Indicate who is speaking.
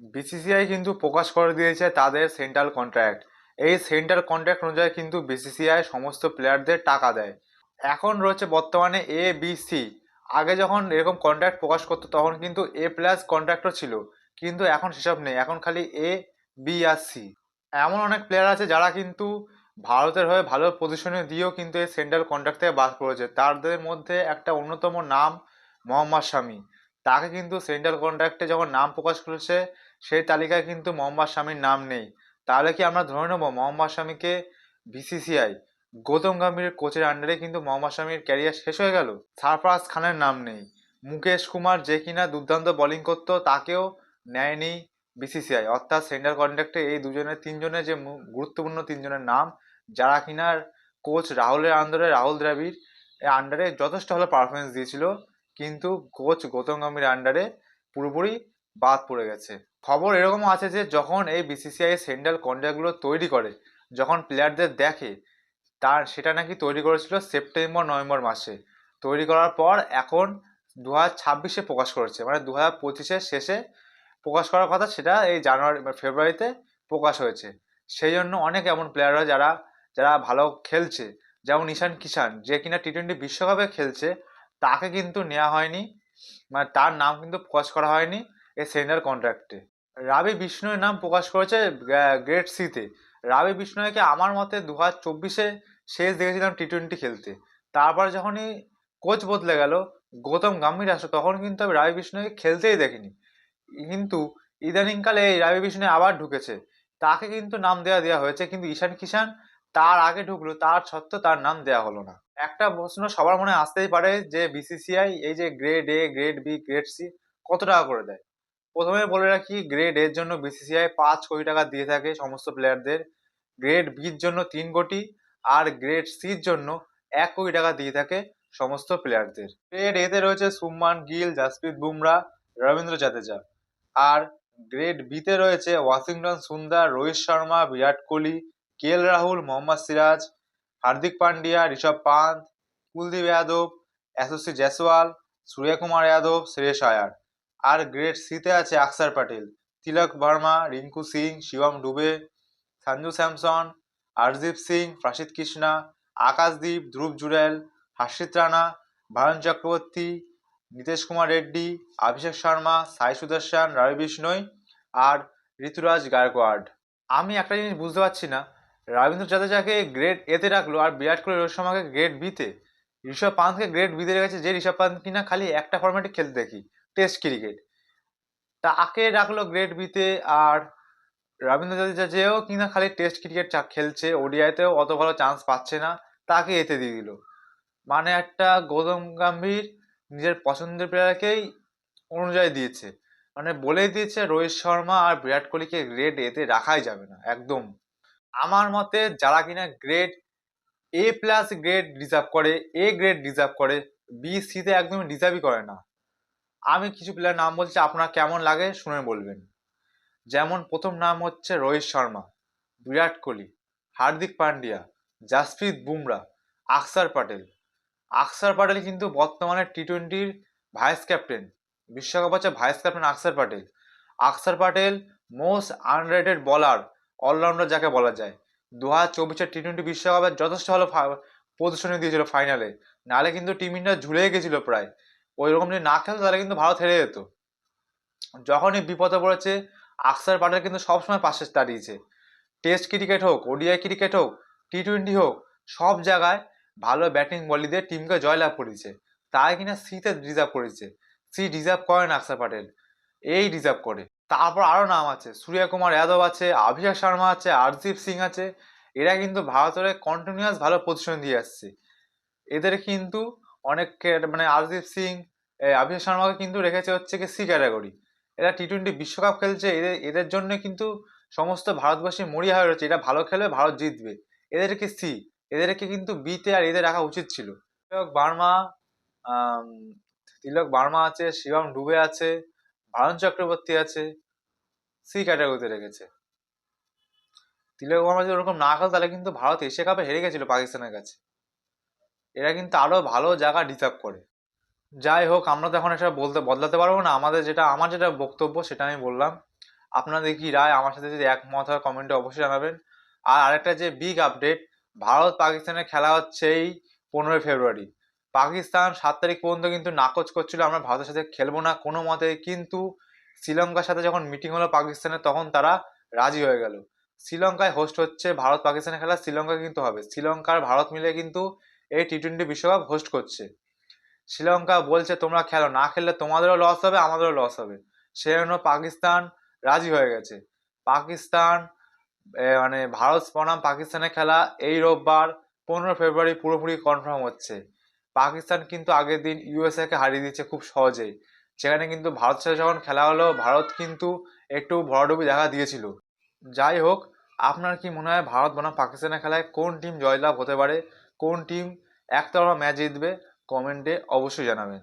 Speaker 1: BCCI কিন্তু প্রকাশ করে দিয়েছে তাদের সেন্ট্রাল কন্ট্রাক্ট। এই সেন্ট্রাল কন্ট্রাক্ট অনুযায়ী কিন্তু বিসিসিআই সমস্ত প্লেয়ারদের টাকা দেয়। এখন রয়েছে বর্তমানে এ বি সি। আগে যখন এরকম কন্ট্রাক্ট প্রকাশ করতো তখন কিন্তু এ প্লাস কন্ট্রাক্টও ছিল, কিন্তু এখন সেসব নেই, এখন খালি এ, বি আর সি। এমন অনেক প্লেয়ার আছে যারা কিন্তু ভারতের হয়ে ভালো পজিশনে দিয়েও কিন্তু এই সেন্ট্রাল কন্ট্রাক্ট থেকে বাদ পড়েছে। তাদের মধ্যে একটা অন্যতম নাম মোহাম্মদ শামি। তাকে কিন্তু সেন্ট্রাল কন্ট্রাক্টে যখন নাম প্রকাশ করেছে সেই তালিকায় কিন্তু মোহাম্মদ শামির নাম নেই। তাহলে কি আমরা ধরে নেব মোহাম্মদ শামিকে বিসিসিআই গৌতম গম্ভীরের কোচের আন্ডারে কিন্তু মোহাম্মদ শামির ক্যারিয়ার শেষ হয়ে গেল? সারফরাজ খানের নাম নেই। মুকেশ কুমার যে কিনা দুর্দান্ত বোলিং করতো তাকেও নেয়নি বিসিসিআই। অর্থাৎ সেন্ট্রাল কন্ট্রাক্টে এই দুজনের তিনজনের যে গুরুত্বপূর্ণ তিনজনের নাম, যারা কিনা কোচ রাহুলের আন্ডারে, রাহুল দ্রাবিড় এর আন্ডারে যথেষ্ট ভালো পারফরমেন্স দিয়েছিল, কিন্তু কোচ গৌতম গম্ভীর আন্ডারে পুরোপুরি বাদ পড়ে গেছে। খবর এরকমও আছে যে যখন এই বিসিসিআই সেন্ট্রাল কন্ট্রাক্টগুলো তৈরি করে, যখন প্লেয়ারদের দেখে, তার সেটা নাকি তৈরি করেছিল সেপ্টেম্বর নভেম্বর মাসে। তৈরি করার পর এখন 2026-এ প্রকাশ করেছে, মানে 2025-এর শেষে প্রকাশ করার কথা, সেটা এই জানুয়ারি ফেব্রুয়ারিতে প্রকাশ হয়েছে। সেই জন্য অনেক এমন প্লেয়াররা যারা যারা ভালো খেলছে, যেমন ঈশান কিষান যে কিনা টি-20 বিশ্বকাপে খেলছে, তাকে কিন্তু নেওয়া হয়নি, মানে তার নাম কিন্তু প্রকাশ করা হয়নি এই সেন্ট্রাল কন্ট্রাক্টে। রাবি বিষ্ণয়ের নাম প্রকাশ করেছে গ্রেড সিতে। রাবি বিষ্ণয়কে আমার মতে 2024-এ শেষ দেখেছিলাম টি-20 খেলতে। তারপর যখনই কোচ বদলে গেল, গৌতম গম্ভীর আসলো, তখন কিন্তু আমি রাবি বিষ্ণয়কে খেলতেই দেখিনি। কিন্তু ইদানিংকালে এই রবি বিষ্ণয় আবার ঢুকেছে, তাকে কিন্তু নাম দেওয়া হয়েছে, কিন্তু ঈশান কিষান তার আগে ঢুকলো, তার সত্ত্বেও তার নাম দেওয়া হলো না। একটা প্রশ্ন সবার মনে আসতেই পারে যে বিসিসিআই এই যে grade A, grade B, grade C কত টাকা করে দেয়। প্রথমে বলে রাখি, গ্রেড এর জন্য বিসিসিআই 5 কোটি টাকা দিয়ে থাকে সমস্ত প্লেয়ারদের, গ্রেড বির জন্য 3 কোটি, আর গ্রেড সির জন্য 1 কোটি টাকা দিয়ে থাকে সমস্ত প্লেয়ারদের। গ্রেড এতে রয়েছে শুভমান গিল, জাসপ্রীত বুমরা, রবীন্দ্র জাদেজা। আর গ্রেড বিতে রয়েছে ওয়াশিংটন সুন্দর, রোহিত শর্মা, বিরাট কোহলি, রাহুল, মোহাম্মদ সিরাজ, হার্দিক পান্ডিয়া, ঋষভ পান্ত, কুলদীপ যাদব, যশস্বী জয়সওয়াল, সূর্যকুমার যাদব, শ্রেয়স আয়ার। আর গ্রেড সিতে আছে অক্ষর প্যাটেল, তিলক ভার্মা, রিঙ্কু সিং, শিবম ডুবে, সঞ্জু স্যামসন, হরদীপ সিং, প্রসিদ্ধ কৃষ্ণা, আকাশদীপ, ধ্রুব জুরেল, হর্ষিত রানা, ভারত চক্রবর্তী, নীতিশ কুমার রেড্ডি, অভিষেক শর্মা, সাই সুদর্শন, রবি বিষ্ণয় আর ঋতুরাজ গায়কোয়াড়। আমি একটা জিনিস বুঝতে পারছি না, রবীন্দ্র জাদেজাকে গ্রেড এতে রাখলো আর বিরাট কোহলি, রোহিত শর্মাকে গ্রেড বিতে, ঋষভ পান্তকে গ্রেড বিতে রেখেছে, যে ঋষভ পান্ত কিনা খালি একটা ফর্মেটে খেলতে দেখি, টেস্ট ক্রিকেট, তাকে রাখলো গ্রেড বিতে। আর রবীন্দ্র জাদেজা যেও কিনা খালি টেস্ট ক্রিকেট খেলছে, ওডিআইতেও অত ভালো চান্স পাচ্ছে না, তাকে এতে দিয়ে দিল। মানে একটা গৌতম গম্ভীর নিজের পছন্দের প্লেয়ারকেই অনুযায়ী দিয়েছে, মানে বলেই দিয়েছে রোহিত শর্মা আর বিরাট কোহলিকে গ্রেড এতে রাখাই যাবে না একদম। আমার মতে যারা কিনা grade A plus grade deserve করে, এ গ্রেড ডিজার্ভ করে, বি সিতে একদমই ডিজার্ভই করে না। আমি কিছু প্লেয়ার নাম বলছি, আপনার কেমন লাগে শুনে বলবেন। যেমন প্রথম নাম হচ্ছে রোহিত শর্মা, বিরাট কোহলি, হার্দিক পান্ডিয়া, জাসপ্রীত বুমরা, অক্ষর প্যাটেল। অক্ষর প্যাটেল কিন্তু বর্তমানে টি-20-র ভাইস ক্যাপ্টেন, বিশ্বকাপ হচ্ছে ভাইস ক্যাপ্টেন অক্ষর প্যাটেল। অক্ষর প্যাটেল মোস্ট আনরেটেড বলার, অলরাউন্ডার যাকে বলা যায়। 2024-এর টি-20 বিশ্বকাপে যথেষ্ট ভালো প্রদর্শনী দিয়েছিল ফাইনালে, নাহলে কিন্তু টিম ইন্ডিয়া ঝুলে গেছিল প্রায়। ওই রকম যদি না খেলতো তাহলে কিন্তু ভারত হেরে যেত। যখনই বিপদে পড়েছে অক্ষর প্যাটেল কিন্তু সবসময় পাশে দাঁড়িয়েছে। টেস্ট ক্রিকেট হোক, ওডিআই ক্রিকেট হোক, টি-20 হোক, সব জায়গায় ভালো ব্যাটিং বলি দিয়ে টিমকে জয়লাভ করেছে। তাই কিনা সিতে রিজার্ভ করেছে। সি রিজার্ভ করে না অক্ষর প্যাটেল, এই রিজার্ভ করে। তারপর আরো নাম আছে, সূর্যকুমার যাদব আছে, অভিষেক শর্মা আছে, হরদীপ সিং আছে। এরা কিন্তু ভারতের কন্টিনিউয়াস ভালো পজিশন দিয়ে আসছে। এদের কিন্তু অনেক মানে হরদীপ সিং, অভিষেক শর্মাকে কিন্তু রেখেছে হচ্ছে কি সি ক্যাটাগরি। এরা টি-20 বিশ্বকাপ খেলছে, এদের এদের জন্য কিন্তু সমস্ত ভারতবাসী মরিয়া হয়ে রয়েছে, এটা ভালো খেলবে, ভারত জিতবে। এদেরকে সি, এদেরকে কিন্তু বিতে আর এদের রাখা উচিত ছিল। তিলক বার্মা, আম, তিলক বার্মা আছে, শিবম ডুবে আছে, ভারত চক্রবর্তী আছে, সি ক্যাটাগরিতে রেখেছে। তিলক বর্মা যদি ওরকম না খেলে তাহলে কিন্তু ভারত এশিয়া কাপে হেরে গেছিল পাকিস্তানের কাছে। এরা কিন্তু আরো ভালো জায়গা ডিজার্ভ করে। যাই হোক, আমরা তো এখন এটা বলতে বদলাতে পারবো না, আমাদের যেটা, আমার যেটা বক্তব্য সেটা আমি বললাম। আপনাদের কি রায়, আমার সাথে যদি একমত হয় কমেন্টে অবশ্যই জানাবেন। আর আরেকটা যে বিগ আপডেট, ভারত পাকিস্তানের খেলা হচ্ছে এই 15ই ফেব্রুয়ারি। পাকিস্তান 7 তারিখ পর্যন্ত কিন্তু নাকচ করছিল আমরা ভারতের সাথে খেলবো না কোনো মতে, কিন্তু শ্রীলঙ্কার সাথে যখন মিটিং হলো পাকিস্তানের তখন তারা রাজি হয়ে গেল। শ্রীলঙ্কায় হোস্ট হচ্ছে ভারত পাকিস্তানের খেলা, শ্রীলঙ্কা কিন্তু হবে, শ্রীলঙ্কার ভারত মিলে কিন্তু এই টি-20 বিশ্বকাপ হোস্ট করছে। শ্রীলঙ্কা বলছে তোমরা খেলো, না খেললে তোমাদেরও লস হবে আমাদেরও লস হবে, সেজন্য পাকিস্তান রাজি হয়ে গেছে। পাকিস্তান মানে ভারত বনাম পাকিস্তানের খেলা এই রোববার 15 ফেব্রুয়ারি পুরোপুরি কনফার্ম হচ্ছে। পাকিস্তান কিন্তু আগের দিন ইউএসএ কে হারিয়ে দিচ্ছে খুব সহজেই, সেখানে কিন্তু ভারতের সাথে যখন খেলা হলো ভারত কিন্তু একটু ভরাডুবি দেখা দিয়েছিল। যাই হোক, আপনার কি মনে হয় ভারত বনাম পাকিস্তানের খেলায় কোন টিম জয়লাভ হতে পারে, কোন টিম একতরফা ম্যাচ জিতবে, কমেন্টে অবশ্যই জানাবেন।